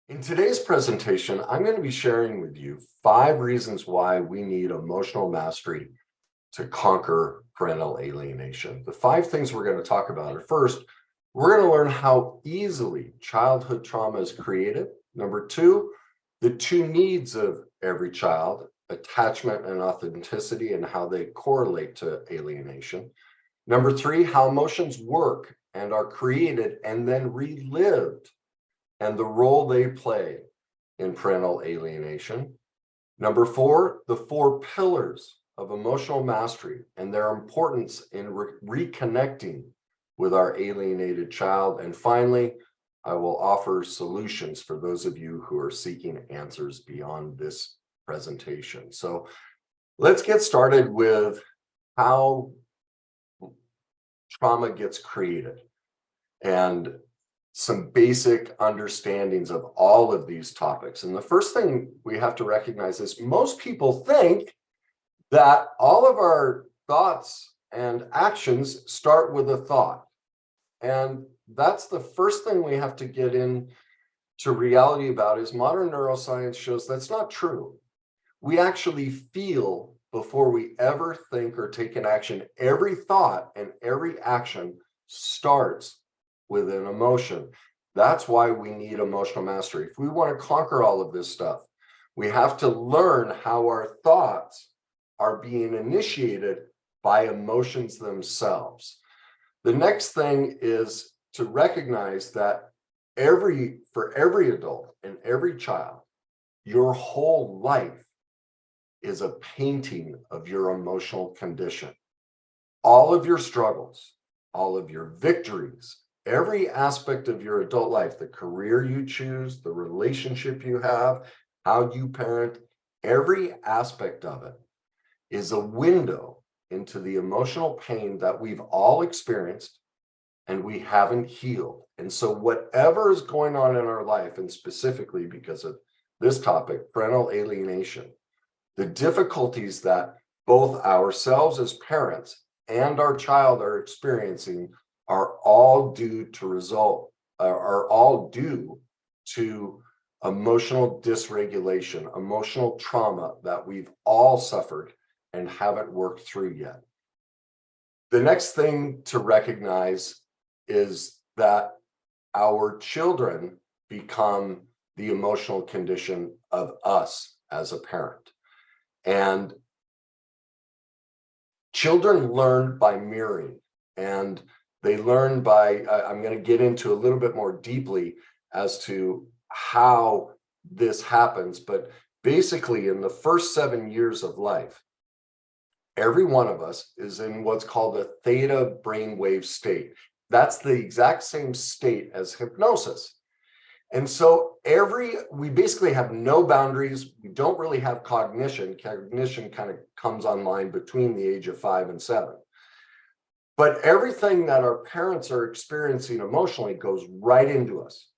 In today's presentation, I'm going to be sharing with you 5 reasons why we need emotional mastery to conquer parental alienation. The 5 things we're going to talk about are: first, we're going to learn how easily childhood trauma is created. Number 2, the 2 needs of every child, attachment and authenticity, and how they correlate to alienation. Number 3, how emotions work and are created and then relived, and the role they play in parental alienation. Number 4, the 4 pillars of emotional mastery and their importance in reconnecting with our alienated child. And finally, I will offer solutions for those of you who are seeking answers beyond this presentation. So let's get started with how trauma gets created and some basic understandings of all of these topics. And the first thing we have to recognize is most people think that all of our thoughts and actions start with a thought. And that's the first thing we have to get into reality about. Is modern neuroscience shows that's not true. We actually feel before we ever think or take an action. Every thought and every action starts with an emotion. That's why we need emotional mastery. If we want to conquer all of this stuff, we have to learn how our thoughts are being initiated by emotions themselves. The next thing is to recognize that for every adult and every child, your whole life is a painting of your emotional condition. All of your struggles, all of your victories, every aspect of your adult life, the career you choose, the relationship you have, how you parent, every aspect of it is a window into the emotional pain that we've all experienced and we haven't healed. And so whatever is going on in our life, and specifically because of this topic, parental alienation, the difficulties that both ourselves as parents and our child are experiencing are all due to emotional dysregulation, emotional trauma that we've all suffered and haven't worked through yet. The next thing to recognize is that our children become the emotional condition of us as a parent. And children learn by mirroring, and they learn by, I'm going to get into a little bit more deeply as to how this happens. But basically, in the first 7 years of life, every one of us is in what's called a theta brainwave state. That's the exact same state as hypnosis. And so we basically have no boundaries. We don't really have cognition. Cognition kind of comes online between the age of 5 and 7. But everything that our parents are experiencing emotionally goes right into us.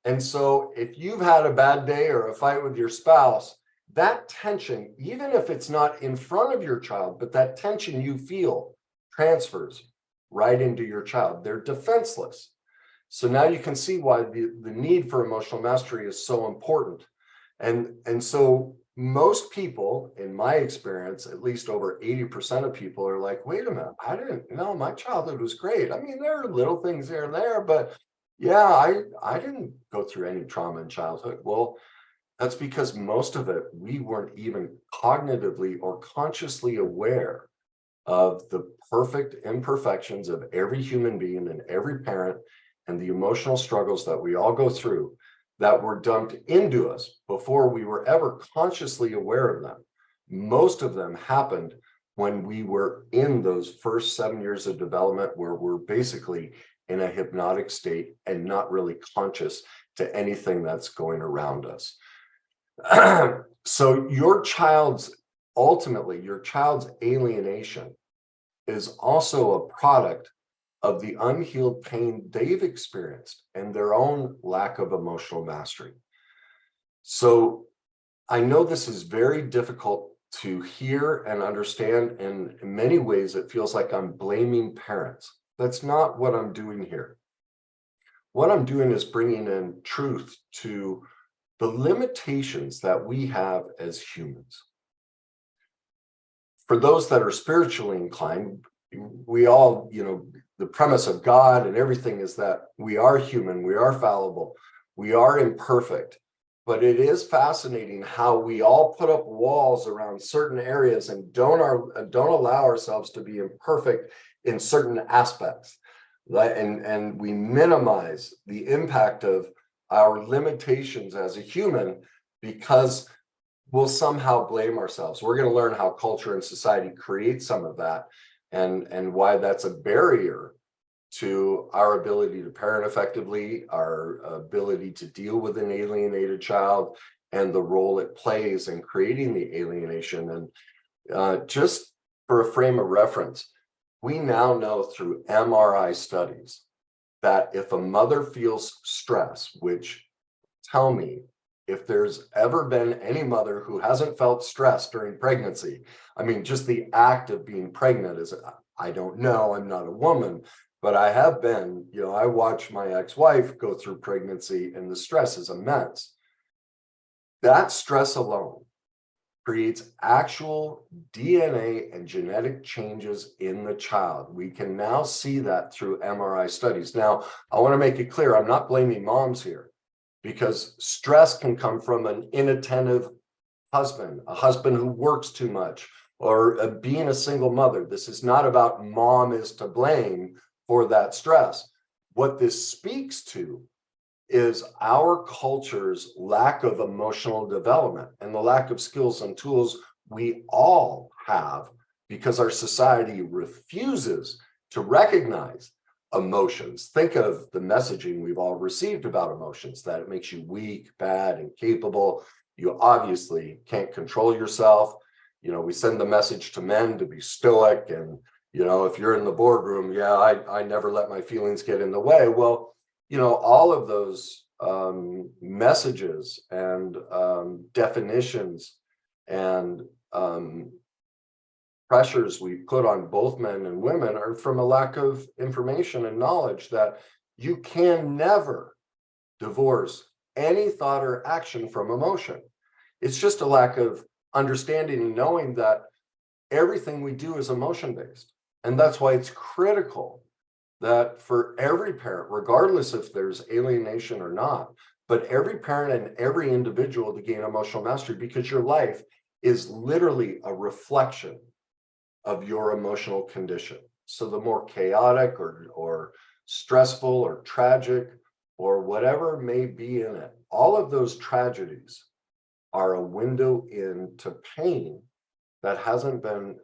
And so if you've had a bad day or a fight with your spouse, that tension, even if it's not in front of your child, but that tension you feel transfers right into your child. They're defenseless. So now you can see why the need for emotional mastery is so important. And so most people, in my experience, at least over 80% of people are like, wait a minute, I didn't know, my childhood was great. I mean, there are little things here and there, but yeah, I didn't go through any trauma in childhood. Well, that's because most of it, we weren't even cognitively or consciously aware of the perfect imperfections of every human being and every parent, and the emotional struggles that we all go through that were dumped into us before we were ever consciously aware of them. Most of them happened when we were in those first 7 years of development, where we're basically in a hypnotic state and not really conscious to anything that's going around us. So ultimately, your child's alienation is also a product of the unhealed pain they've experienced and their own lack of emotional mastery. So I know this is very difficult to hear and understand, and in many ways it feels like I'm blaming parents. That's not what I'm doing here. what I'm doing is bringing in truth to the limitations that we have as humans. For those that are spiritually inclined, we all, the premise of God and everything is that we are human, we are fallible, we are imperfect. But it is fascinating how we all put up walls around certain areas and don't allow ourselves to be imperfect in certain aspects. And we minimize the impact of our limitations as a human because we'll somehow blame ourselves. We're going to learn how culture and society create some of that and why that's a barrier to our ability to parent effectively, our ability to deal with an alienated child, and the role it plays in creating the alienation. And just for a frame of reference, we now know through MRI studies that if a mother feels stress, which tell me if there's ever been any mother who hasn't felt stress during pregnancy. I mean, just the act of being pregnant is, I don't know, I'm not a woman, but I have been, I watched my ex-wife go through pregnancy and the stress is immense. That stress alone creates actual DNA and genetic changes in the child. We can now see that through MRI studies. Now, I want to make it clear, I'm not blaming moms here, because stress can come from an inattentive husband, a husband who works too much, or being a single mother. This is not about mom is to blame for that stress. What this speaks to is our culture's lack of emotional development and the lack of skills and tools we all have because our society refuses to recognize emotions. Think of the messaging we've all received about emotions, that it makes you weak, bad, incapable. You obviously can't control yourself. We send the message to men to be stoic. And, if you're in the boardroom, I never let my feelings get in the way. Well, all of those messages and definitions and pressures we put on both men and women are from a lack of information and knowledge that you can never divorce any thought or action from emotion. It's just a lack of understanding and knowing that everything we do is emotion based. And that's why it's critical that for every parent, regardless if there's alienation or not, but every parent and every individual to gain emotional mastery, because your life is literally a reflection of your emotional condition. So the more chaotic or stressful or tragic or whatever may be in it, all of those tragedies are a window into pain that hasn't been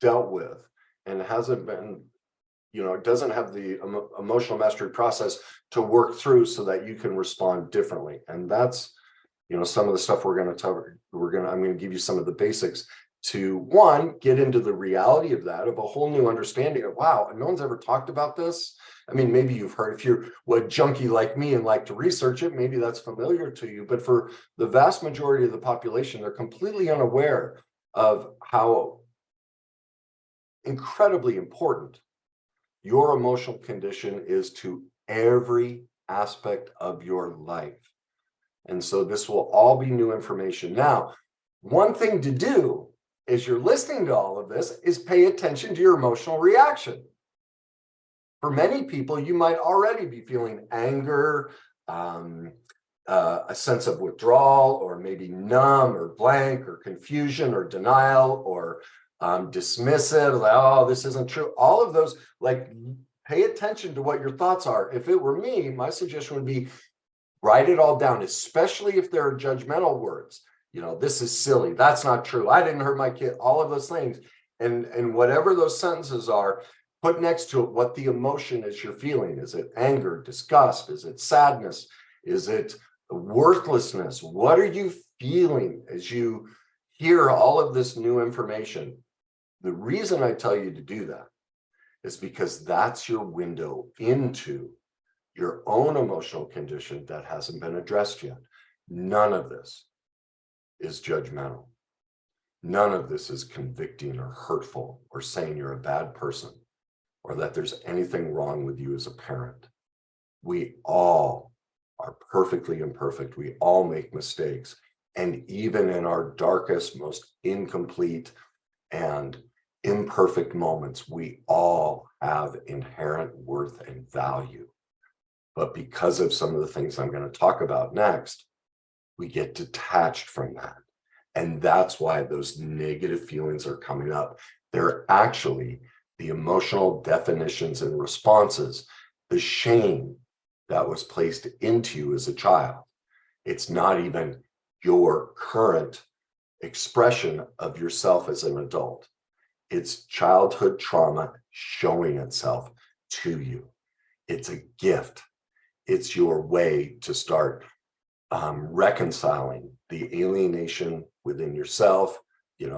dealt with and hasn't been, it doesn't have the emotional mastery process to work through so that you can respond differently. And that's, some of the stuff we're going to cover. I'm going to give you some of the basics to, one, get into the reality of that, of a whole new understanding of, wow, no one's ever talked about this. I mean, maybe you've heard, if you're a junkie like me and like to research it, maybe that's familiar to you. But for the vast majority of the population, they're completely unaware of how incredibly important your emotional condition is to every aspect of your life. And so this will all be new information. Now, one thing to do as you're listening to all of this is pay attention to your emotional reaction. For many people, you might already be feeling anger, a sense of withdrawal, or maybe numb or blank or confusion or denial or dismissive, like, oh, this isn't true. All of those, pay attention to what your thoughts are. If it were me, my suggestion would be write it all down, especially if there are judgmental words. This is silly. That's not true. I didn't hurt my kid. All of those things. And whatever those sentences are, put next to it what the emotion is you're feeling. Is it anger, disgust? Is it sadness? Is it worthlessness? What are you feeling as you hear all of this new information? The reason I tell you to do that is because that's your window into your own emotional condition that hasn't been addressed yet. None of this is judgmental. None of this is convicting or hurtful or saying you're a bad person or that there's anything wrong with you as a parent. We all are perfectly imperfect. We all make mistakes. And even in our darkest, most incomplete and imperfect moments, we all have inherent worth and value. But because of some of the things I'm going to talk about next, we get detached from that. And that's why those negative feelings are coming up. They're actually the emotional definitions and responses, the shame that was placed into you as a child. It's not even your current expression of yourself as an adult. It's childhood trauma showing itself to you. It's a gift. It's your way to start reconciling the alienation within yourself,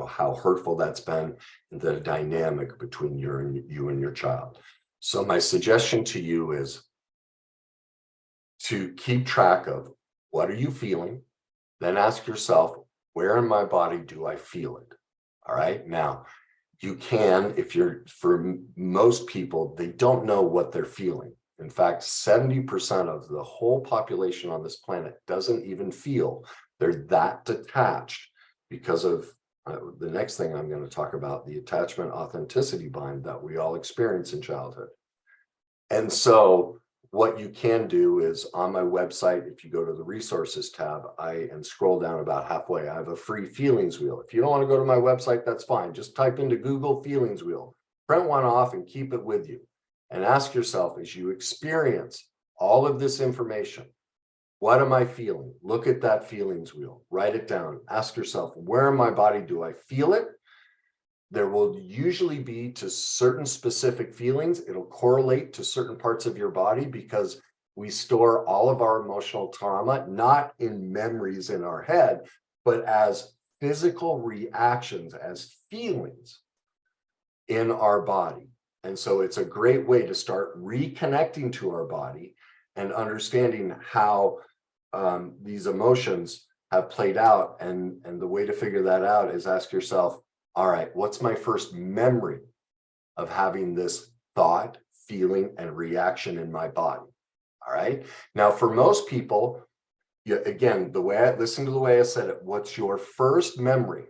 how hurtful that's been, and the dynamic between you and your child. So my suggestion to you is to keep track of what are you feeling, then ask yourself, where in my body do I feel it? All right. Now, you can, for most people, they don't know what they're feeling. In fact, 70% of the whole population on this planet doesn't even feel. They're that detached because of the next thing I'm going to talk about, the attachment authenticity bind that we all experience in childhood. And so what you can do is on my website, if you go to the resources tab, and scroll down about halfway, I have a free feelings wheel. If you don't want to go to my website, that's fine. Just type into Google feelings wheel, print one off and keep it with you. And ask yourself, as you experience all of this information, what am I feeling? Look at that feelings wheel, write it down. Ask yourself, where in my body do I feel it? There will usually be to certain specific feelings. It'll correlate to certain parts of your body because we store all of our emotional trauma, not in memories in our head, but as physical reactions, as feelings in our body. And so it's a great way to start reconnecting to our body and understanding how these emotions have played out. And the way to figure that out is ask yourself, all right, what's my first memory of having this thought, feeling, and reaction in my body? All right. Now, for most people, again, listen to the way I said it. What's your first memory?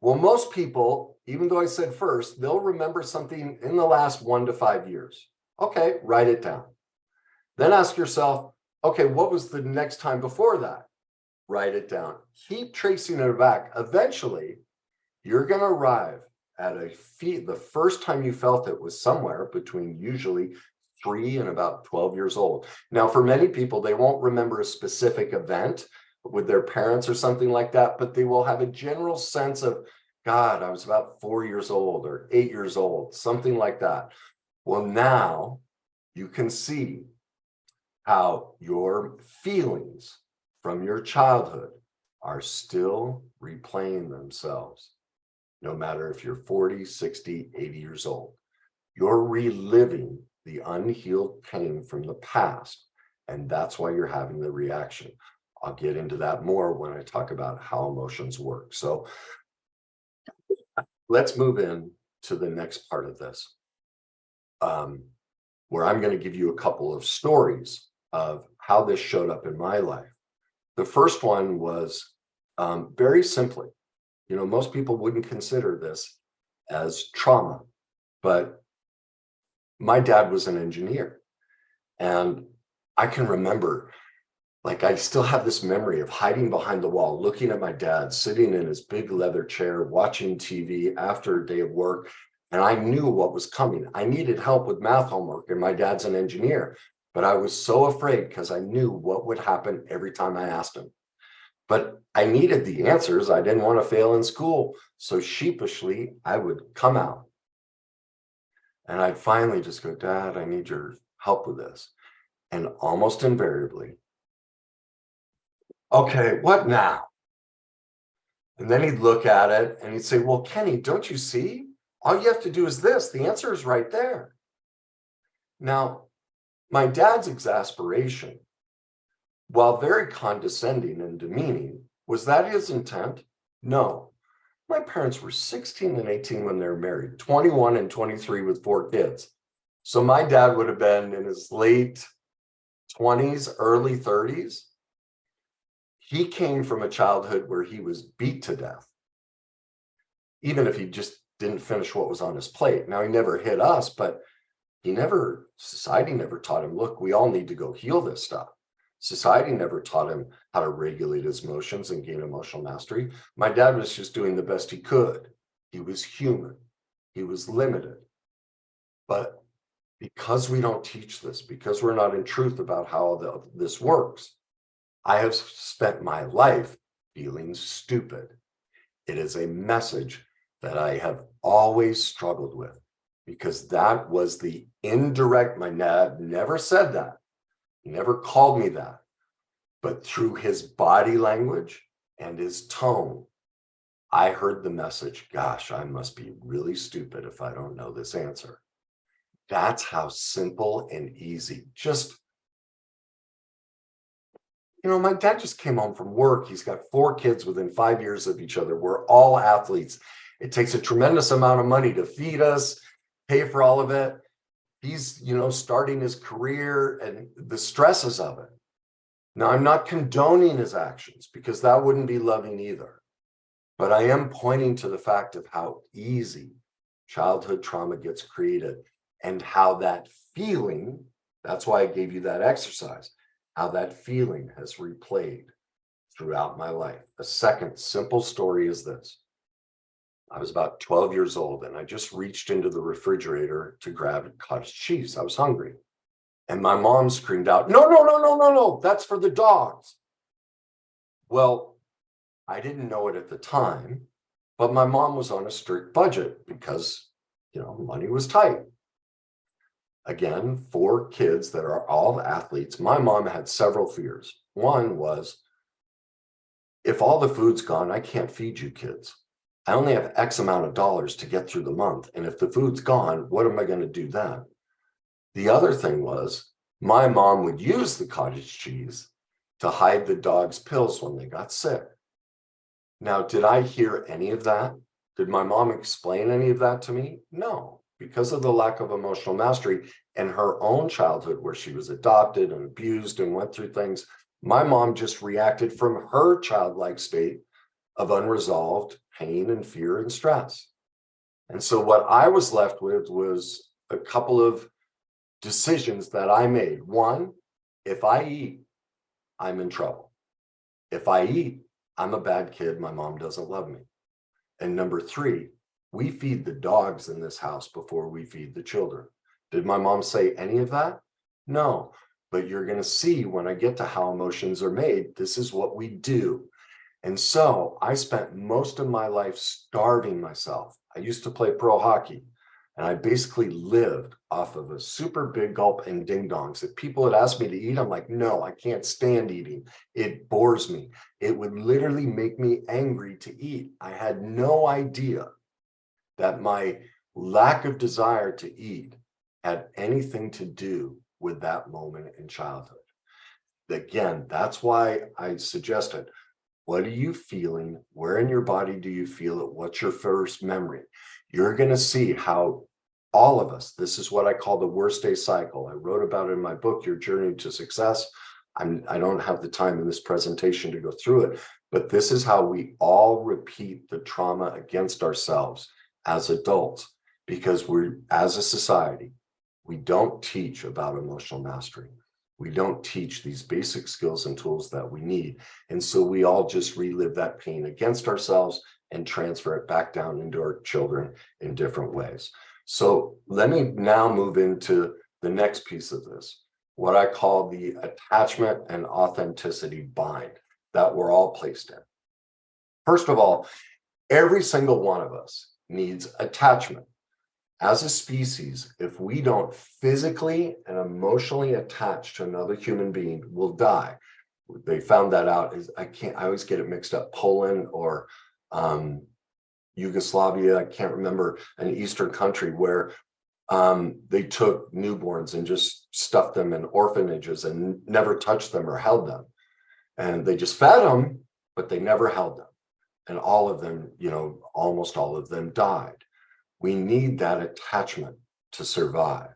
Well, most people, even though I said first, they'll remember something in the last 1 to 5 years. Okay, write it down. Then ask yourself, okay, what was the next time before that? Write it down. Keep tracing it back. Eventually, you're going to arrive at the first time you felt it was somewhere between usually 3 and about 12 years old. Now, for many people, they won't remember a specific event with their parents or something like that, but they will have a general sense of, God, I was about 4 years old or 8 years old, something like that. Well, now you can see how your feelings from your childhood are still replaying themselves. No matter if you're 40, 60, 80 years old, you're reliving the unhealed pain from the past. And that's why you're having the reaction. I'll get into that more when I talk about how emotions work. So let's move in to the next part of this, where I'm going to give you a couple of stories of how this showed up in my life. The first one was very simply, most people wouldn't consider this as trauma, but my dad was an engineer. And I can remember, I still have this memory of hiding behind the wall, looking at my dad sitting in his big leather chair, watching TV after a day of work. And I knew what was coming. I needed help with math homework, and my dad's an engineer. But I was so afraid because I knew what would happen every time I asked him. But I needed the answers. I didn't want to fail in school. So sheepishly, I would come out. And I'd finally just go, Dad, I need your help with this. And almost invariably, okay, what now? And then he'd look at it and he'd say, well, Kenny, don't you see? All you have to do is this. The answer is right there. Now, my dad's exasperation, while very condescending and demeaning, was that his intent? No. My parents were 16 and 18 when they were married, 21 and 23 with 4 kids. So my dad would have been in his late 20s, early 30s, he came from a childhood where he was beat to death, even if he just didn't finish what was on his plate. Now, he never hit us, but society never taught him, look, we all need to go heal this stuff. Society never taught him how to regulate his emotions and gain emotional mastery. My dad was just doing the best he could. He was human. He was limited. But because we don't teach this, because we're not in truth about how this works, I have spent my life feeling stupid. It is a message that I have always struggled with, because that was the indirect, my dad never said that. He never called me that. But through his body language and his tone, I heard the message, gosh, I must be really stupid if I don't know this answer. That's how simple and easy. My dad just came home from work. He's got 4 kids within 5 years of each other. We're all athletes. It takes a tremendous amount of money to feed us, pay for all of it. He's, starting his career and the stresses of it. Now, I'm not condoning his actions, because that wouldn't be loving either. But I am pointing to the fact of how easy childhood trauma gets created, and how that feeling, that's why I gave you that exercise, how that feeling has replayed throughout my life. A second simple story is this. I was about 12 years old, and I just reached into the refrigerator to grab cottage cheese. I was hungry. And my mom screamed out, no, no, no, no, no, no, that's for the dogs. Well, I didn't know it at the time, but my mom was on a strict budget because, money was tight. Again, 4 kids that are all athletes. My mom had several fears. One was, if all the food's gone, I can't feed you kids. I only have X amount of dollars to get through the month. And if the food's gone, what am I going to do then? The other thing was, my mom would use the cottage cheese to hide the dog's pills when they got sick. Now, did I hear any of that? Did my mom explain any of that to me? No, because of the lack of emotional mastery and her own childhood where she was adopted and abused and went through things. My mom just reacted from her childlike state of unresolved pain and fear and stress. And so what I was left with was a couple of decisions that I made. One, if I eat, I'm in trouble. If I eat, I'm a bad kid. My mom doesn't love me. And number 3, we feed the dogs in this house before we feed the children. Did my mom say any of that? No, but you're going to see when I get to how emotions are made, this is what we do. And so I spent most of my life starving myself. I used to play pro hockey, and I basically lived off of a super big gulp and ding dongs. If people had asked me to eat, I'm like, no, I can't stand eating. It bores me. It would literally make me angry to eat. I had no idea that my lack of desire to eat had anything to do with that moment in childhood. Again, that's why I suggested, what are you feeling? Where in your body do you feel it? What's your first memory? You're going to see how all of us, this is what I call the worst day cycle. I wrote about it in my book, Your Journey to Success. I don't have the time in this presentation to go through it, but this is how we all repeat the trauma against ourselves as adults, because as a society, we don't teach about emotional mastery. We don't teach these basic skills and tools that we need. And so we all just relive that pain against ourselves and transfer it back down into our children in different ways. So let me now move into the next piece of this, what I call the attachment and authenticity bind that we're all placed in. First of all, every single one of us needs attachment. As a species, if we don't physically and emotionally attach to another human being, we'll die. They found that out. I always get it mixed up, Poland or Yugoslavia, I can't remember, an Eastern country where they took newborns and just stuffed them in orphanages and never touched them or held them. And they just fed them, but they never held them. And all of them, almost all of them died. We need that attachment to survive.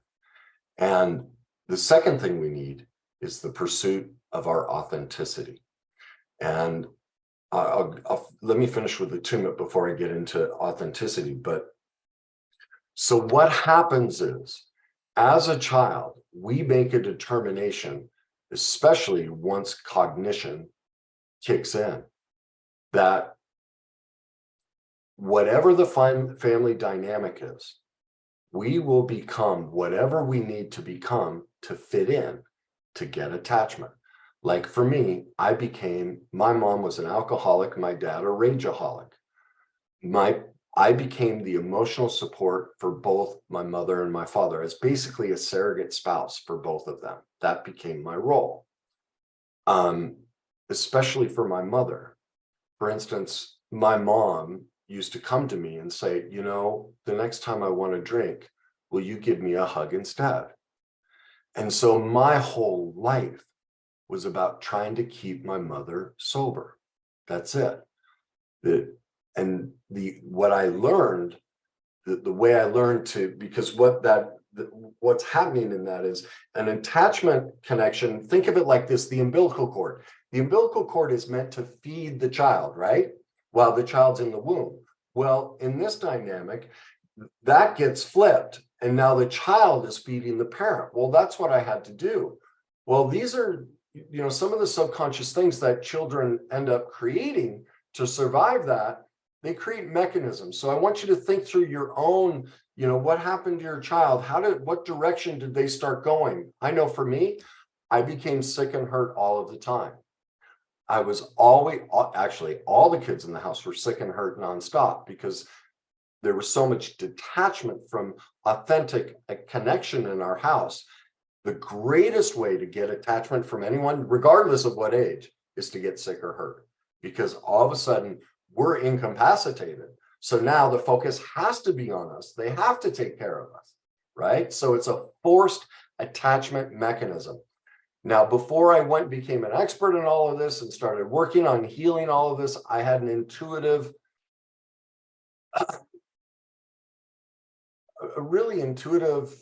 And the second thing we need is the pursuit of our authenticity. And let me finish with attunement before I get into authenticity. But so what happens is, as a child, we make a determination, especially once cognition kicks in, that whatever the family dynamic is, we will become whatever we need to become to fit in, to get attachment. Like for me, my mom was an alcoholic, my dad a rageaholic. I became the emotional support for both my mother and my father, as basically a surrogate spouse for both of them. That became my role. Especially for my mother. For instance, my mom used to come to me and say, the next time I want to drink, will you give me a hug instead? And so my whole life was about trying to keep my mother sober. That's it. What I learned, the way I learned to, because what's happening in that is an attachment connection. Think of it like this: the umbilical cord. The umbilical cord is meant to feed the child, right? While the child's in the womb. Well, in this dynamic, that gets flipped, and now the child is feeding the parent. Well, that's what I had to do. Well, these are, some of the subconscious things that children end up creating to survive that. They create mechanisms. So I want you to think through your own, what happened to your child? What direction did they start going? I know for me, I became sick and hurt all of the time. I was actually, all the kids in the house were sick and hurt nonstop, because there was so much detachment from authentic connection in our house. The greatest way to get attachment from anyone, regardless of what age, is to get sick or hurt, because all of a sudden we're incapacitated. So now the focus has to be on us. They have to take care of us, right? So it's a forced attachment mechanism. Now, before I became an expert in all of this and started working on healing all of this, I had a really intuitive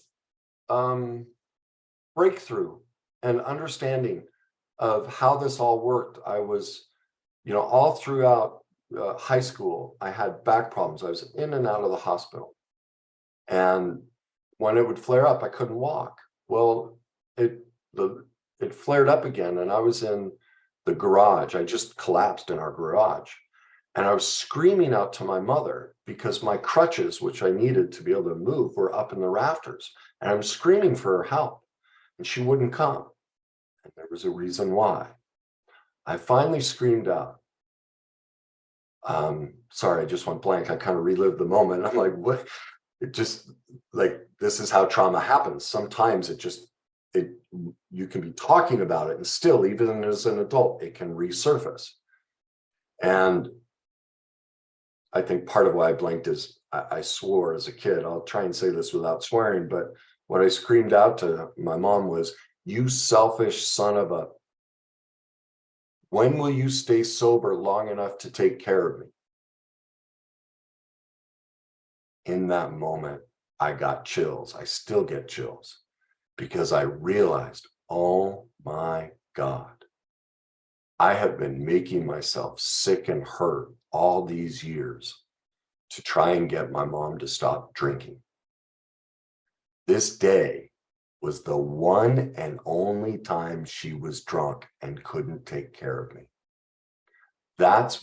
breakthrough and understanding of how this all worked. I was, all throughout high school, I had back problems. I was in and out of the hospital. And when it would flare up, I couldn't walk. Well, it flared up again, and I was in the garage. I just collapsed in our garage. And I was screaming out to my mother because my crutches, which I needed to be able to move, were up in the rafters. And I'm screaming for her help, and she wouldn't come. And there was a reason why. I finally screamed out. Sorry, I just went blank. I kind of relived the moment. I'm like, what? It just, like, this is how trauma happens. Sometimes you can be talking about it, and still, even as an adult, it can resurface. And I think part of why I blanked is I swore as a kid. I'll try and say this without swearing, but what I screamed out to my mom was, "You selfish son of a, when will you stay sober long enough to take care of me?" In that moment, I got chills. I still get chills, because I realized, oh my God, I have been making myself sick and hurt all these years to try and get my mom to stop drinking. This day was the one and only time she was drunk and couldn't take care of me. That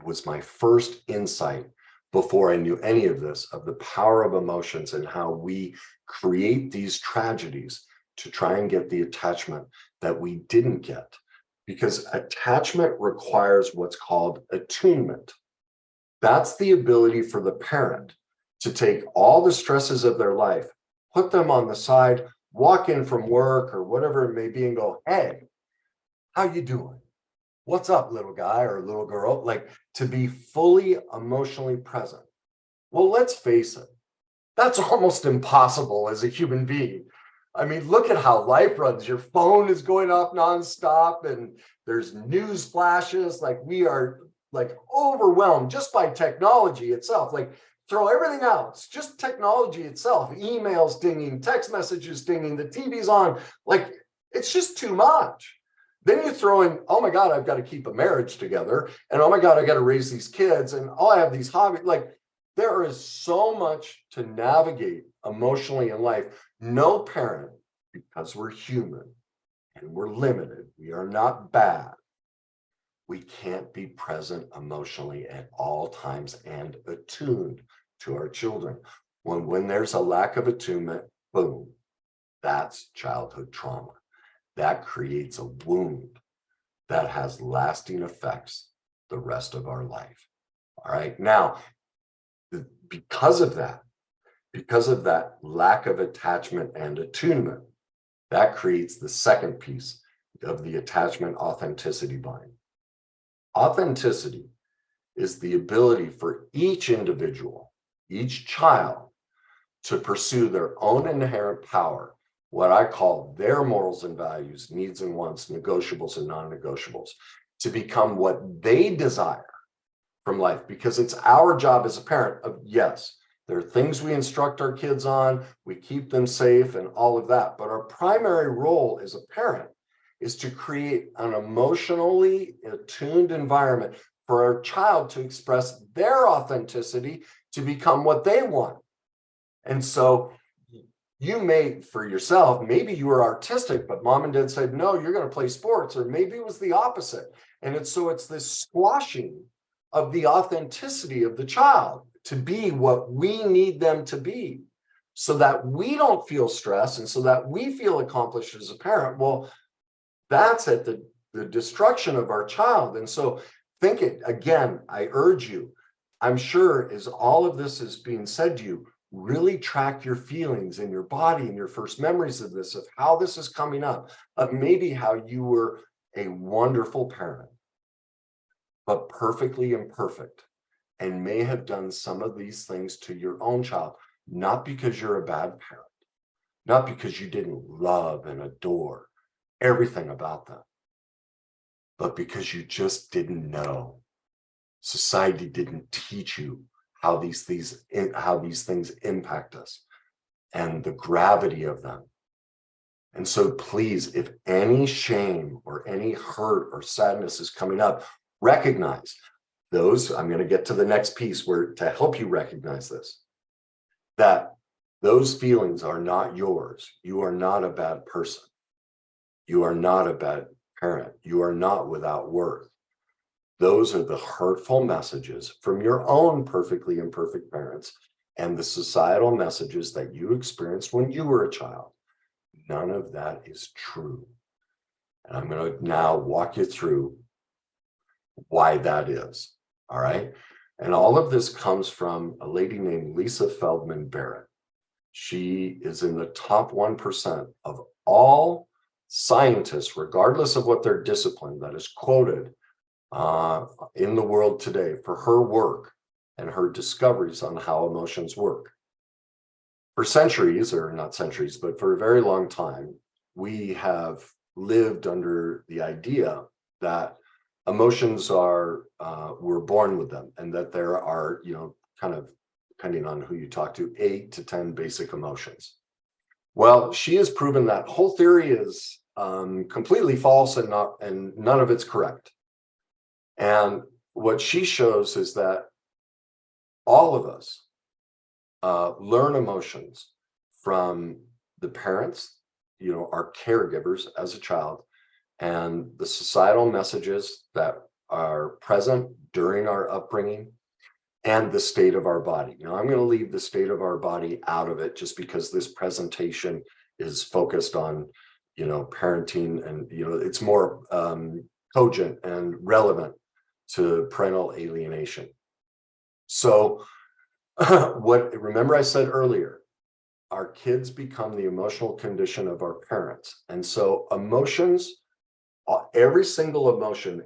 was my first insight, before I knew any of this, of the power of emotions and how we create these tragedies to try and get the attachment that we didn't get. Because attachment requires what's called attunement. That's the ability for the parent to take all the stresses of their life, put them on the side, walk in from work or whatever it may be, and go, "Hey, how you doing? What's up, little guy or little girl?" Like, to be fully emotionally present. Well, let's face it, that's almost impossible as a human being. I mean, look at how life runs. Your phone is going off nonstop, and there's news flashes. Like, we are like overwhelmed just by technology itself. Like, throw everything out. It's just technology itself. Emails dinging, text messages dinging, the TV's on. Like, It's just too much. Then you throw in, oh my God, I've got to keep a marriage together. And oh my God, I got to raise these kids. And oh, I have these hobbies. Like, there is so much to navigate emotionally in life. No parent, because we're human and we're limited, we are not bad. We can't be present emotionally at all times and attuned to our children. When there's a lack of attunement, boom, that's childhood trauma. That creates a wound that has lasting effects the rest of our life. All right. Now, because of that lack of attachment and attunement, that creates the second piece of the attachment authenticity bind. Authenticity is the ability for each individual, each child, to pursue their own inherent power, what I call their morals and values, needs and wants, negotiables and non-negotiables, to become what they desire from life. Because it's our job as a parent of, yes, there are things we instruct our kids on, we keep them safe and all of that. But our primary role as a parent is to create an emotionally attuned environment for our child to express their authenticity, to become what they want. And so you may, for yourself, maybe you were artistic, but mom and dad said, no, you're going to play sports, or maybe it was the opposite. And it's this squashing of the authenticity of the child to be what we need them to be, so that we don't feel stress and so that we feel accomplished as a parent. Well, that's at the destruction of our child. And so think it again, I urge you, I'm sure as all of this is being said to you, really track your feelings in your body and your first memories of this, of how this is coming up, of maybe how you were a wonderful parent, but perfectly imperfect, and may have done some of these things to your own child, not because you're a bad parent, not because you didn't love and adore everything about them, but because you just didn't know. Society didn't teach you how these things impact us and the gravity of them. And so please, if any shame or any hurt or sadness is coming up, recognize those. I'm going to get to the next piece where to help you recognize this, that those feelings are not yours. You are not a bad person. You are not a bad parent. You are not without worth. Those are the hurtful messages from your own perfectly imperfect parents and the societal messages that you experienced when you were a child. None of that is true. And I'm going to now walk you through why that is. All right. And all of this comes from a lady named Lisa Feldman Barrett. She is in the top 1% of all scientists, regardless of what their discipline, that is quoted in the world today for her work and her discoveries on how emotions work. For centuries, or not centuries, but for a very long time, we have lived under the idea that emotions are, we're born with them, and that there are, kind of, depending on who you talk to, 8 to 10 basic emotions. Well, she has proven that whole theory is completely false and none of it's correct. And what she shows is that all of us learn emotions from the parents, our caregivers as a child, and the societal messages that are present during our upbringing, and the state of our body. Now, I'm going to leave the state of our body out of it just because this presentation is focused on, parenting, and, it's more cogent and relevant to parental alienation. So remember I said earlier, our kids become the emotional condition of our parents. And so emotions, every single emotion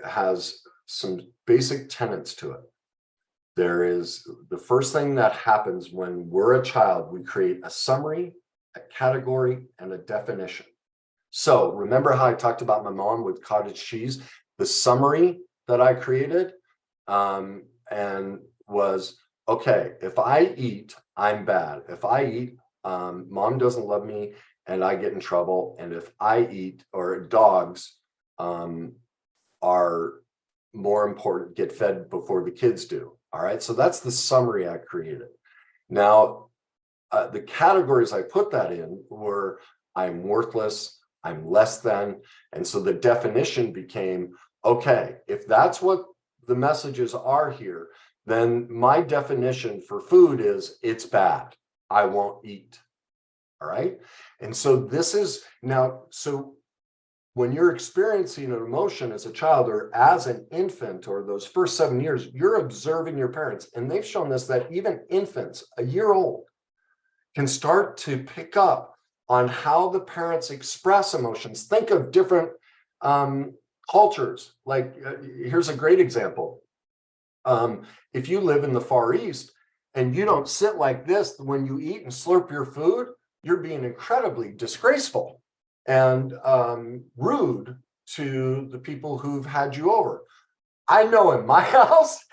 has some basic tenets to it. There is the first thing that happens when we're a child, we create a summary, a category, and a definition. So remember how I talked about my mom with cottage cheese? The summary that I created and was, okay, if I eat, I'm bad. If I eat, mom doesn't love me and I get in trouble. And if I eat, or dogs are more important, get fed before the kids do. All right. So that's the summary I created. Now, the categories I put that in were I'm worthless, I'm less than. And so the definition became, okay, if that's what the messages are here, then my definition for food is it's bad. I won't eat. All right. And so this is now, so when you're experiencing an emotion as a child or as an infant, or those first 7 years, you're observing your parents. And they've shown this, that even infants, a year old, can start to pick up on how the parents express emotions. Think of different cultures. Like, here's a great example. If you live in the Far East and you don't sit like this when you eat and slurp your food, you're being incredibly disgraceful and rude to the people who've had you over. I know in my house,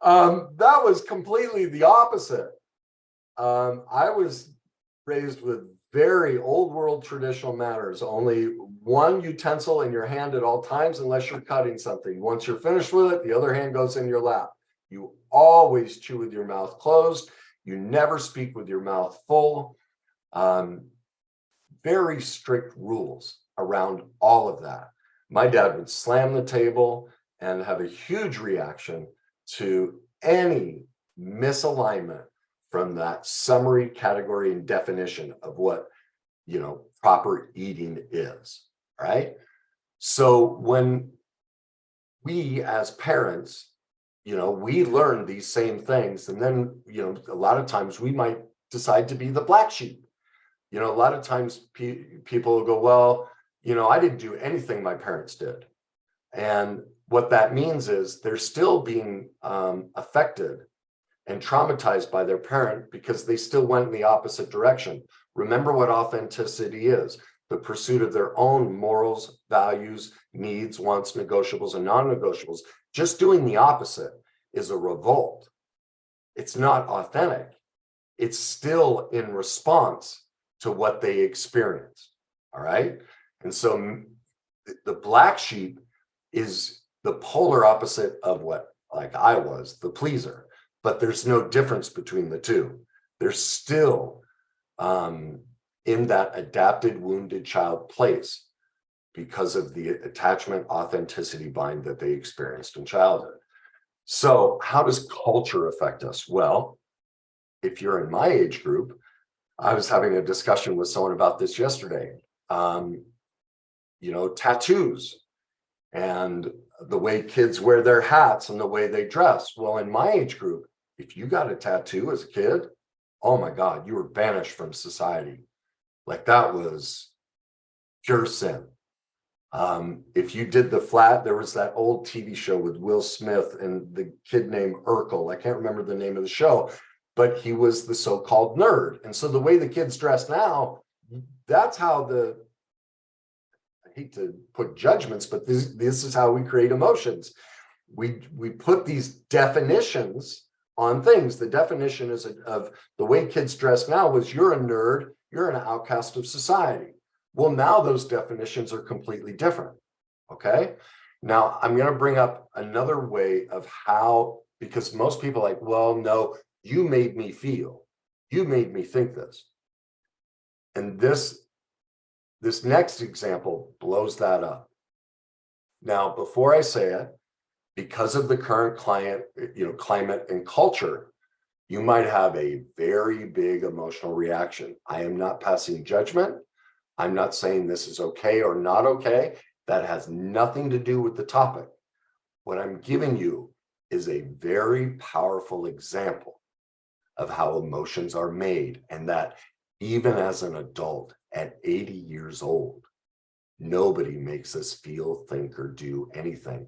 that was completely the opposite. I was raised with very old world traditional manners. Only one utensil in your hand at all times, unless you're cutting something. Once you're finished with it, the other hand goes in your lap. You always chew with your mouth closed. You never speak with your mouth full. Very strict rules around all of that. My dad would slam the table and have a huge reaction to any misalignment from that summary category and definition of what, proper eating is, right? So when we as parents, we learn these same things, and then, a lot of times we might decide to be the black sheep. A lot of times people will go, well, I didn't do anything my parents did. And what that means is they're still being affected and traumatized by their parent because they still went in the opposite direction. Remember what authenticity is: the pursuit of their own morals, values, needs, wants, negotiables, and non-negotiables. Just doing the opposite is a revolt. It's not authentic. It's still in response to what they experienced. All right. And so the black sheep is the polar opposite of what, like I was, the pleaser. But there's no difference between the two. They're still in that adapted, wounded child place because of the attachment authenticity bind that they experienced in childhood. So how does culture affect us? Well, if you're in my age group, I was having a discussion with someone about this yesterday. Tattoos and the way kids wear their hats and the way they dress. Well, in my age group, if you got a tattoo as a kid, oh my God, you were banished from society. Like, that was pure sin. If you did the flat, there was that old TV show with Will Smith and the kid named Urkel. I can't remember the name of the show, but he was the so-called nerd. And so the way the kids dress now, that's how I hate to put judgments, but this is how we create emotions. We put these definitions on things. The definition is of the way kids dress now was, you're a nerd, you're an outcast of society. Well, now those definitions are completely different. Okay. Now I'm going to bring up another way of how, because most people are like, well, no, you made me feel, you made me think this. And this next example blows that up. Now, before I say it, because of the current climate and culture, you might have a very big emotional reaction. I am not passing judgment. I'm not saying this is okay or not okay. That has nothing to do with the topic. What I'm giving you is a very powerful example of how emotions are made, and that even as an adult at 80 years old, nobody makes us feel, think, or do anything.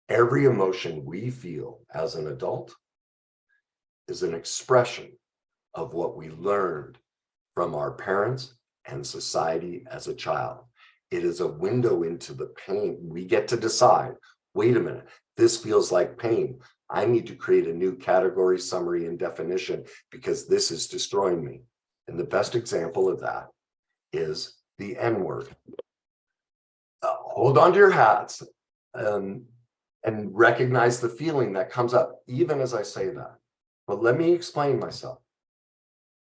Every emotion we feel as an adult is an expression of what we learned from our parents and society as a child. It is a window into the pain. We get to decide, wait a minute, this feels like pain. I need to create a new category, summary, and definition because this is destroying me. And the best example of that is the N-word. Hold on to your hats and recognize the feeling that comes up, even as I say that. But let me explain myself.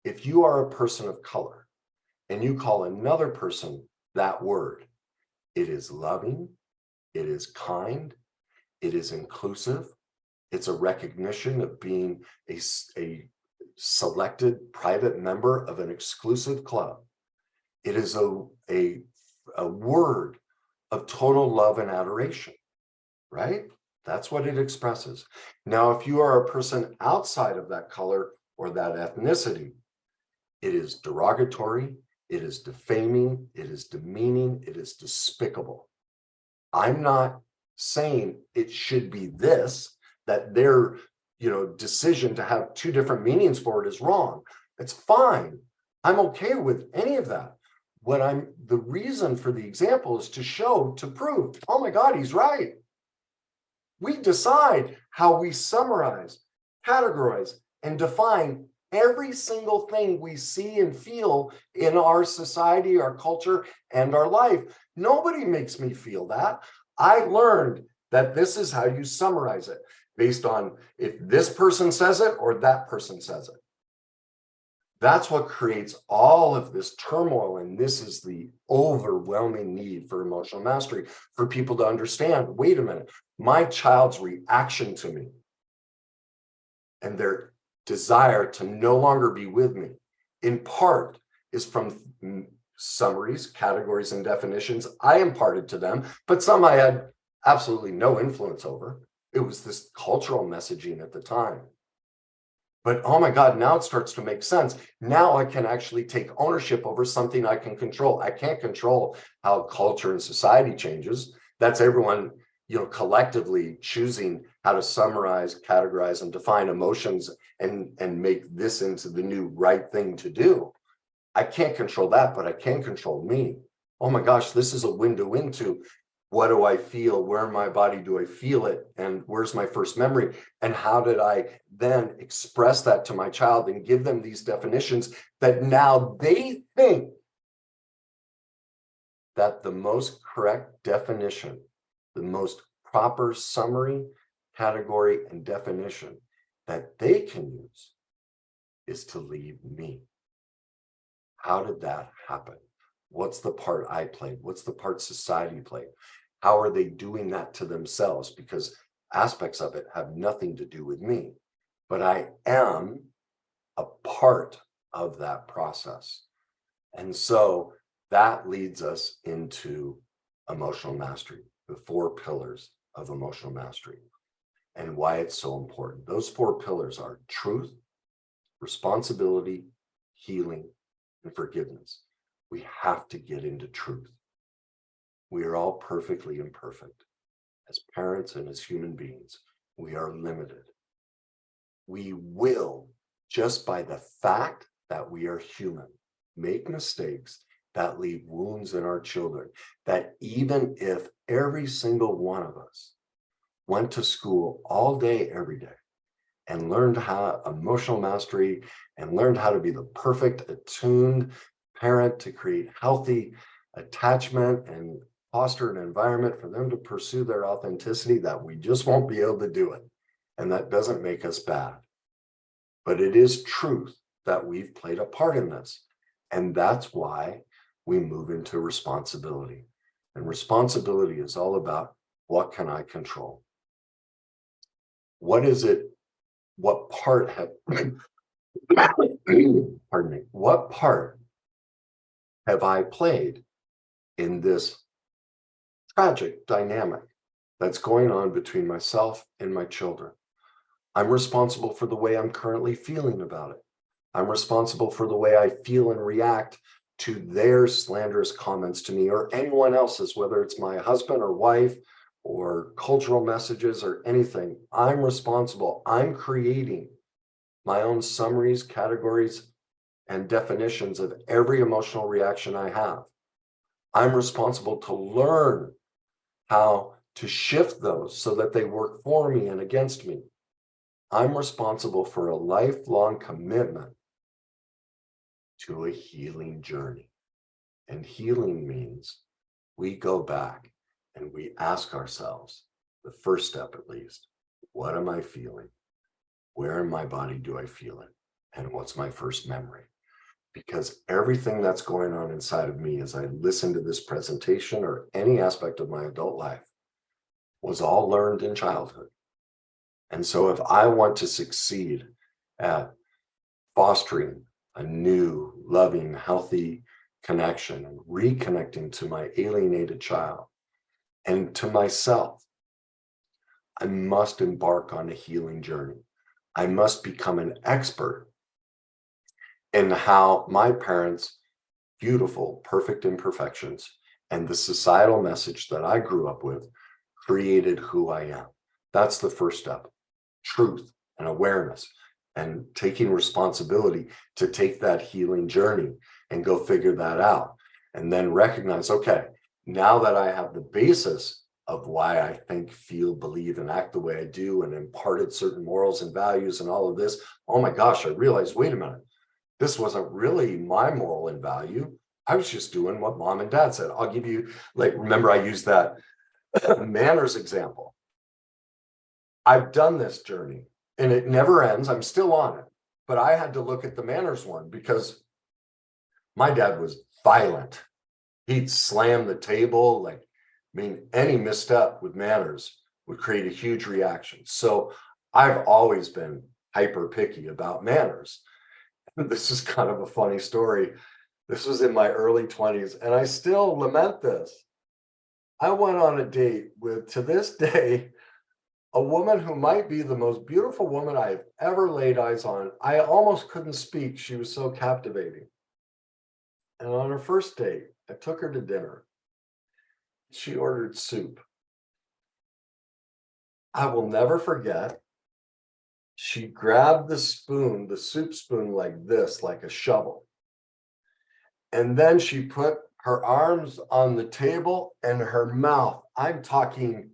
If you are a person of color and you call another person that word, it is loving, it is kind, it is inclusive, it's a recognition of being a selected private member of an exclusive club. It is a word of total love and adoration, right? That's what it expresses. Now, if you are a person outside of that color or that ethnicity, it is derogatory, it is defaming, it is demeaning, it is despicable. I'm not saying it should be this, that their decision to have two different meanings for it is wrong. It's fine. I'm okay with any of that. The reason for the example is to prove, oh my God, he's right. We decide how we summarize, categorize, and define every single thing we see and feel in our society, our culture, and our life. Nobody makes me feel that. I learned that this is how you summarize it based on if this person says it or that person says it. That's what creates all of this turmoil. And this is the overwhelming need for emotional mastery, for people to understand, wait a minute, my child's reaction to me and their desire to no longer be with me, in part, is from summaries, categories, and definitions I imparted to them, but some I had absolutely no influence over. It was this cultural messaging at the time. But oh my God, now it starts to make sense. Now I can actually take ownership over something I can control. I can't control how culture and society changes. That's everyone, collectively choosing how to summarize, categorize, and define emotions and make this into the new right thing to do. I can't control that, but I can control me. Oh my gosh, this is a window into what do I feel? Where in my body do I feel it? And where's my first memory? And how did I then express that to my child and give them these definitions that now they think that the most correct definition, the most proper summary, category, and definition that they can use is to leave me. How did that happen? What's the part I played? What's the part society played? How are they doing that to themselves? Because aspects of it have nothing to do with me, but I am a part of that process. And so that leads us into emotional mastery, the 4 pillars of emotional mastery, and why it's so important. Those 4 pillars are truth, responsibility, healing, and forgiveness. We have to get into truth. We are all perfectly imperfect. As parents and as human beings, we are limited. We will, just by the fact that we are human, make mistakes that leave wounds in our children, that even if every single one of us went to school all day, every day, and learned how emotional mastery and learned how to be the perfect attuned parent to create healthy attachment and foster an environment for them to pursue their authenticity, that we just won't be able to do it. And that doesn't make us bad. But it is truth that we've played a part in this. And that's why we move into responsibility. And responsibility is all about, what can I control? What is it? What part have, pardon me, what part have I played in this tragic dynamic that's going on between myself and my children? I'm responsible for the way I'm currently feeling about it. I'm responsible for the way I feel and react to their slanderous comments to me or anyone else's, whether it's my husband or wife or cultural messages or anything. I'm responsible. I'm creating my own summaries, categories, and definitions of every emotional reaction I have. I'm responsible to learn how to shift those so that they work for me and against me. I'm responsible for a lifelong commitment to a healing journey. And healing means we go back and we ask ourselves, the first step at least, what am I feeling? Where in my body do I feel it? And what's my first memory? Because everything that's going on inside of me as I listen to this presentation or any aspect of my adult life was all learned in childhood. And so if I want to succeed at fostering a new, loving, healthy connection and reconnecting to my alienated child and to myself, I must embark on a healing journey. I must become an expert in how my parents' beautiful, perfect imperfections and the societal message that I grew up with created who I am. That's the first step. Truth and awareness and taking responsibility to take that healing journey and go figure that out. And then recognize, okay, now that I have the basis of why I think, feel, believe, and act the way I do, and imparted certain morals and values and all of this, oh my gosh, I realized, wait a minute, this wasn't really my moral and value. I was just doing what mom and dad said. I'll give you, like, remember I used that manners example. I've done this journey and it never ends. I'm still on it. But I had to look at the manners one because my dad was violent. He'd slam the table. Like, I mean, any misstep with manners would create a huge reaction. So I've always been hyper picky about manners. This is kind of a funny story. This was in my early 20s, and I still lament this. I went on a date with, to this day, a woman who might be the most beautiful woman I've ever laid eyes on. I almost couldn't speak. She was so captivating. And on her first date, I took her to dinner. She ordered soup. I will never forget. She grabbed the spoon, the soup spoon, like this, like a shovel. And then she put her arms on the table and her mouth, I'm talking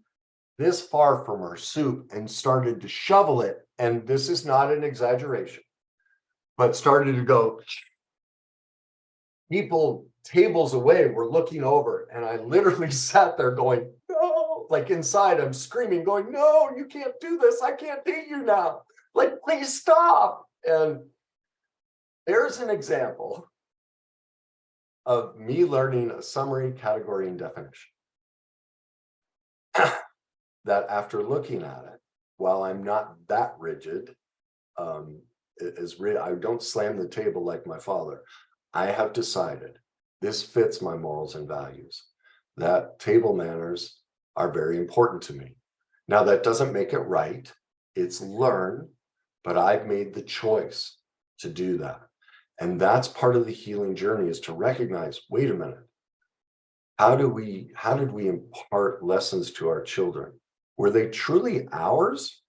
this far from her soup, and started to shovel it. And this is not an exaggeration, but started to go. People tables away were looking over, and I literally sat there going, no, like inside I'm screaming, going, no, you can't do this. I can't date you now. Like, please stop. And there's an example of me learning a summary, category, and definition. That after looking at it, while I'm not that rigid, I don't slam the table like my father. I have decided this fits my morals and values. That table manners are very important to me. Now, that doesn't make it right. It's learned, but I've made the choice to do that. And that's part of the healing journey, is to recognize, wait a minute, how did we impart lessons to our children? Were they truly ours?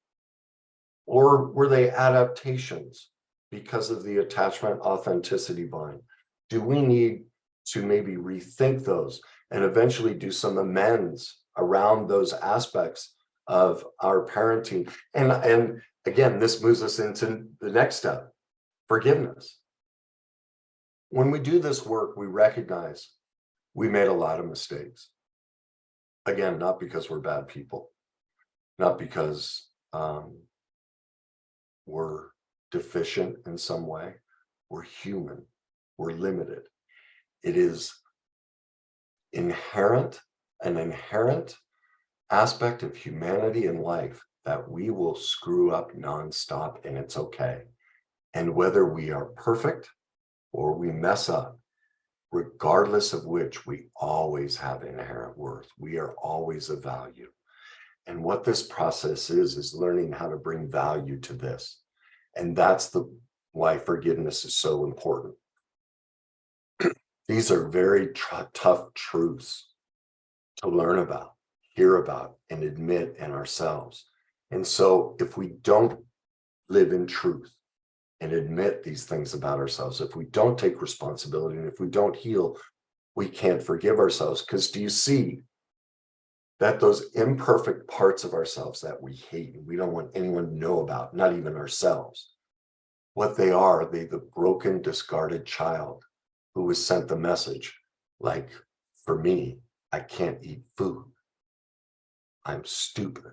Or were they adaptations because of the attachment authenticity bind? Do we need to maybe rethink those and eventually do some amends around those aspects of our parenting? And again, this moves us into the next step, forgiveness. When we do this work, we recognize we made a lot of mistakes. Again, not because we're bad people, not because we're deficient in some way. We're human. We're limited. It is an inherent aspect of humanity and life that we will screw up nonstop, and it's okay. And whether we are perfect or we mess up, regardless of which, we always have inherent worth. We are always of value. And what this process is learning how to bring value to this. And that's why forgiveness is so important. These are very tough truths to learn about, hear about, and admit in ourselves. And so if we don't live in truth and admit these things about ourselves, if we don't take responsibility, and if we don't heal, we can't forgive ourselves. Because do you see that those imperfect parts of ourselves that we hate and we don't want anyone to know about, not even ourselves, what they are, the broken, discarded child who was sent the message, Like for me, I can't eat food. I'm stupid.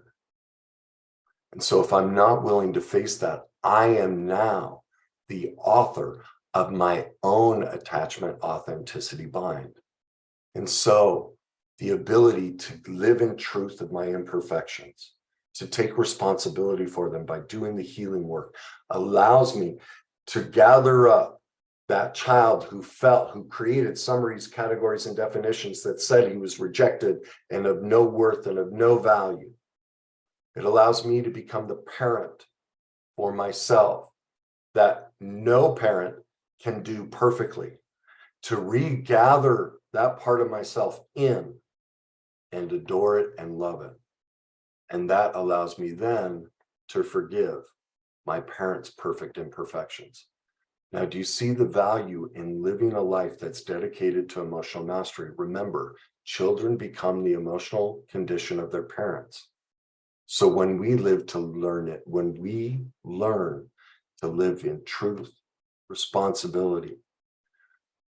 And so if I'm not willing to face that, I am now the author of my own attachment authenticity bind. And so the ability to live in truth of my imperfections, to take responsibility for them by doing the healing work, allows me to gather up that child who created summaries, categories, and definitions that said he was rejected and of no worth and of no value. It allows me to become the parent for myself that no parent can do perfectly, to regather that part of myself in and adore it and love it. And that allows me then to forgive my parents' perfect imperfections. Now, do you see the value in living a life that's dedicated to emotional mastery? Remember, children become the emotional condition of their parents. So when we live to learn it, when we learn to live in truth, responsibility,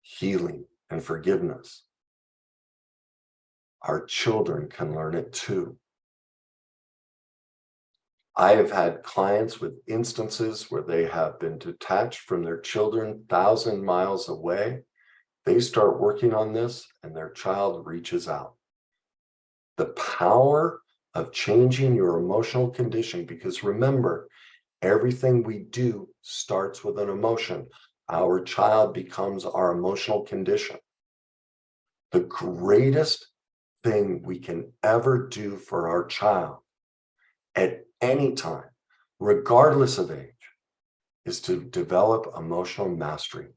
healing, and forgiveness, our children can learn it too. I have had clients with instances where they have been detached from their children 1,000 miles away. They start working on this and their child reaches out. The power of changing your emotional condition, because remember, everything we do starts with an emotion. Our child becomes our emotional condition. The greatest thing we can ever do for our child at any time, regardless of age, is to develop emotional mastery,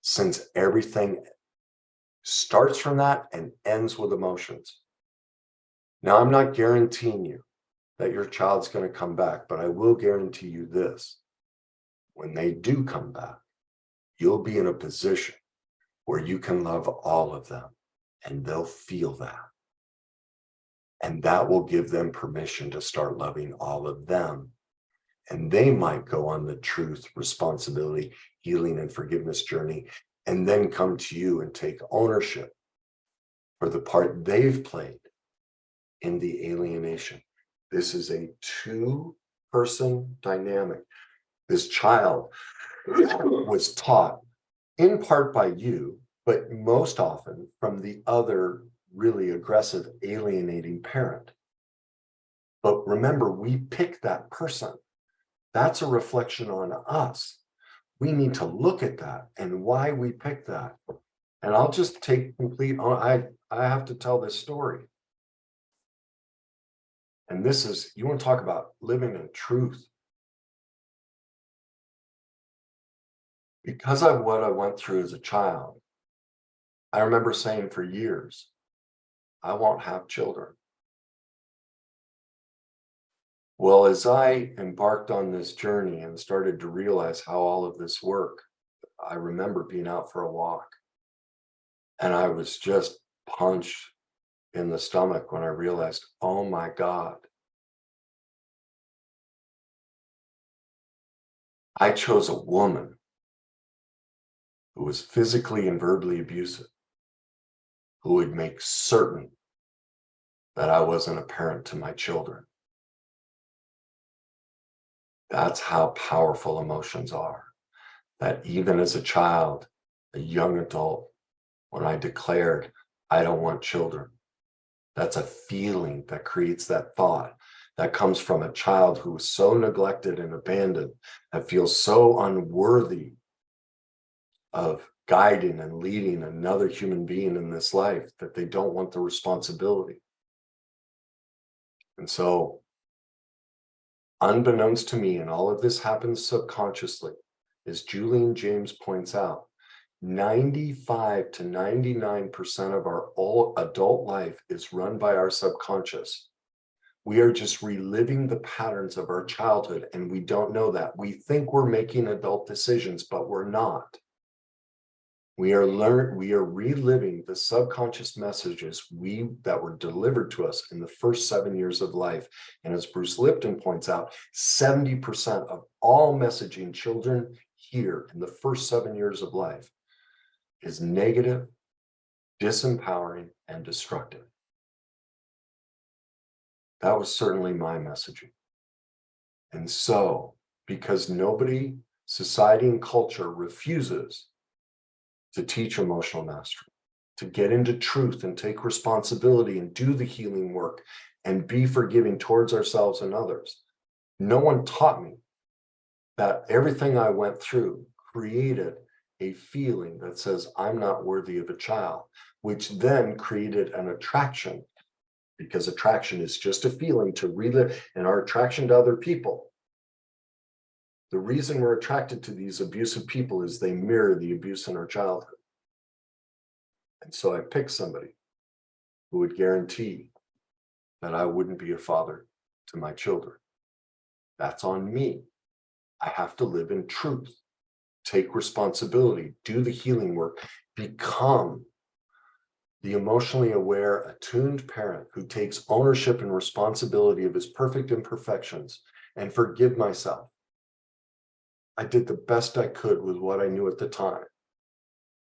since everything starts from that and ends with emotions. Now, I'm not guaranteeing you that your child's going to come back, but I will guarantee you this. When they do come back, you'll be in a position where you can love all of them and they'll feel that. And that will give them permission to start loving all of them. And they might go on the truth, responsibility, healing, and forgiveness journey, and then come to you and take ownership for the part they've played in the alienation. This is a two-person dynamic. This child was taught in part by you, but most often from the other really aggressive, alienating parent. But remember, we pick that person. That's a reflection on us. We need to look at that and why we pick that. And I'll just take complete on. I have to tell this story. And this is, you want to talk about living in truth. Because of what I went through as a child, I remember saying for years, I won't have children. Well, as I embarked on this journey and started to realize how all of this worked, I remember being out for a walk and I was just punched in the stomach when I realized, oh my God, I chose a woman who was physically and verbally abusive, who would make certain that I wasn't a parent to my children. That's how powerful emotions are. That even as a child, a young adult, when I declared, I don't want children, that's a feeling that creates that thought that comes from a child who was so neglected and abandoned, that feels so unworthy of guiding and leading another human being in this life that they don't want the responsibility. And so, unbeknownst to me, and all of this happens subconsciously, as Julian James points out, 95 to 99% of our adult life is run by our subconscious. We are just reliving the patterns of our childhood, and we don't know that. We think we're making adult decisions, but we're not. We are reliving the subconscious messages that were delivered to us in the first 7 years of life. And as Bruce Lipton points out, 70% of all messaging children hear in the first 7 years of life is negative, disempowering, and destructive. That was certainly my messaging. And so, because nobody, society and culture refuses to teach emotional mastery, to get into truth and take responsibility and do the healing work and be forgiving towards ourselves and others. No one taught me that everything I went through created a feeling that says I'm not worthy of a child, which then created an attraction, because attraction is just a feeling to relive, and our attraction to other people. The reason we're attracted to these abusive people is they mirror the abuse in our childhood. And so I picked somebody who would guarantee that I wouldn't be a father to my children. That's on me. I have to live in truth, take responsibility, do the healing work, become the emotionally aware, attuned parent who takes ownership and responsibility of his perfect imperfections, and forgive myself. I did the best I could with what I knew at the time.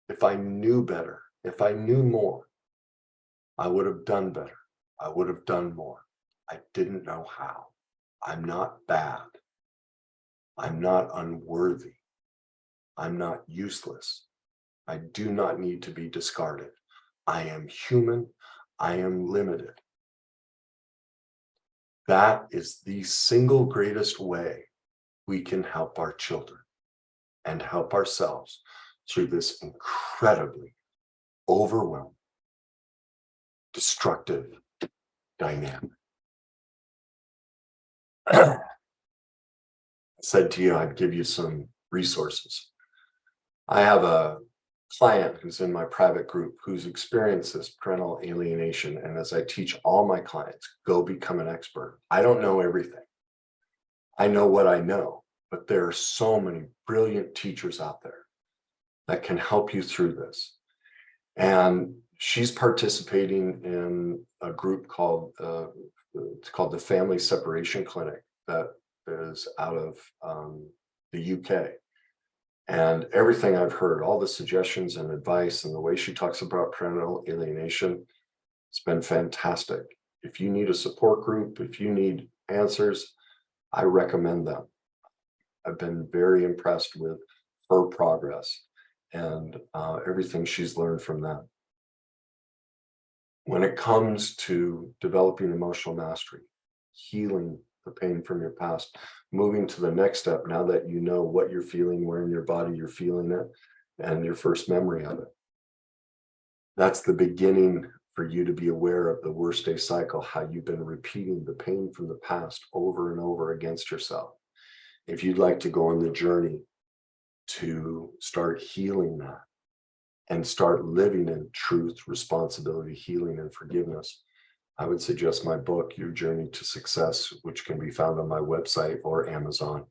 If I knew better, if I knew more, I would have done better. I would have done more. I didn't know how. I'm not bad. I'm not unworthy. I'm not useless. I do not need to be discarded. I am human. I am limited. That is the single greatest way we can help our children and help ourselves through this incredibly overwhelming, destructive dynamic. I said to you, I'd give you some resources. I have a client who's in my private group who's experienced this parental alienation. And as I teach all my clients, go become an expert. I don't know everything. I know what I know, but there are so many brilliant teachers out there that can help you through this. And she's participating in a group called, it's called the Family Separation Clinic that is out of the UK. And everything I've heard, all the suggestions and advice and the way she talks about parental alienation, it's been fantastic. If you need a support group, if you need answers, I recommend them. I've been very impressed with her progress and everything she's learned from that. When it comes to developing emotional mastery, healing the pain from your past, moving to the next step now that you know what you're feeling, where in your body you're feeling it, and your first memory of it. That's the beginning for you to be aware of the worst day cycle, how you've been repeating the pain from the past over and over against yourself. If you'd like to go on the journey to start healing that and start living in truth, responsibility, healing, and forgiveness, I would suggest my book, Your Journey to Success, which can be found on my website or Amazon.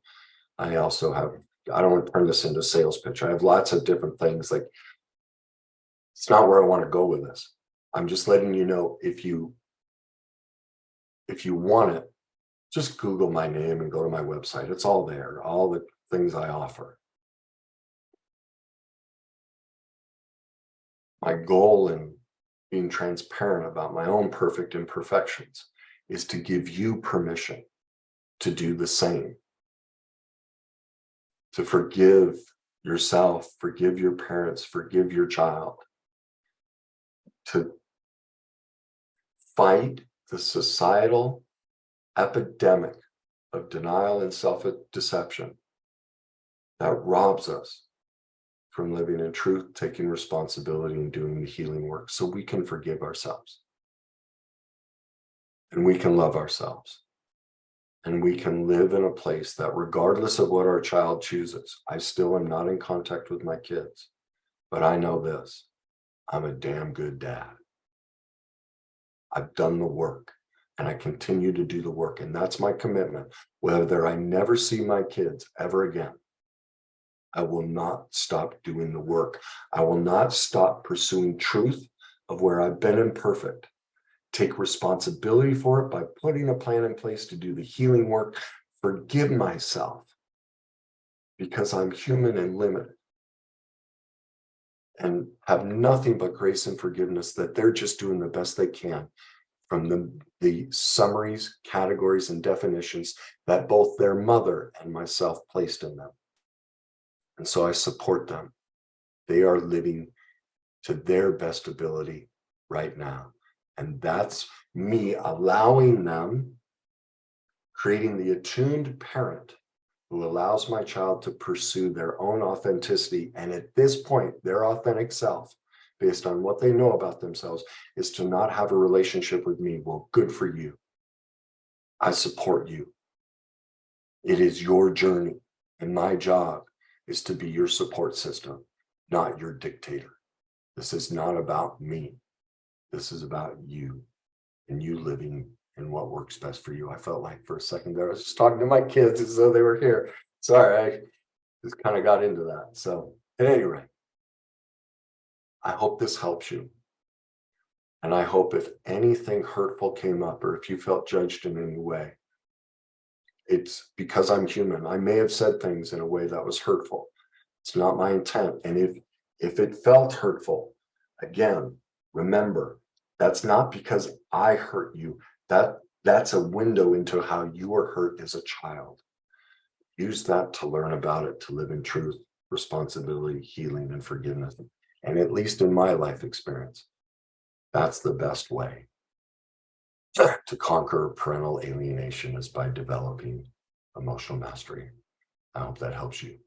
I also have, I don't want to turn this into a sales pitch. I have lots of different things. Like, it's not where I want to go with this. I'm just letting you know, if you want it, just Google my name and go to my website. It's all there, all the things I offer. My goal in being transparent about my own perfect imperfections is to give you permission to do the same, to forgive yourself, forgive your parents, forgive your child, to fight the societal epidemic of denial and self-deception that robs us from living in truth, taking responsibility, and doing the healing work so we can forgive ourselves. And we can love ourselves. And we can live in a place that, regardless of what our child chooses, I still am not in contact with my kids, but I know this: I'm a damn good dad. I've done the work, and I continue to do the work. And that's my commitment. Whether I never see my kids ever again, I will not stop doing the work. I will not stop pursuing truth of where I've been imperfect. Take responsibility for it by putting a plan in place to do the healing work. Forgive myself because I'm human and limited. and have nothing but grace and forgiveness that they're just doing the best they can from the summaries, categories, and definitions that both their mother and myself placed in them. And so I support them. They are living to their best ability right now. And that's me allowing them, creating the attuned parent who allows my child to pursue their own authenticity. And at this point, their authentic self, based on what they know about themselves, is to not have a relationship with me. Well, good for you. I support you. It is your journey. And my job is to be your support system, not your dictator. This is not about me. This is about you and you living in what works best for you. I felt like for a second there, I was just talking to my kids as though they were here. Sorry, I just kind of got into that. So at any rate, I hope this helps you. And I hope if anything hurtful came up or if you felt judged in any way, it's because I'm human. I may have said things in a way that was hurtful. It's not my intent. And if it felt hurtful, again, remember, that's not because I hurt you. That's a window into how you were hurt as a child. Use that to learn about it, to live in truth, responsibility, healing, and forgiveness. And at least in my life experience, that's the best way to conquer parental alienation, is by developing emotional mastery. I hope that helps you.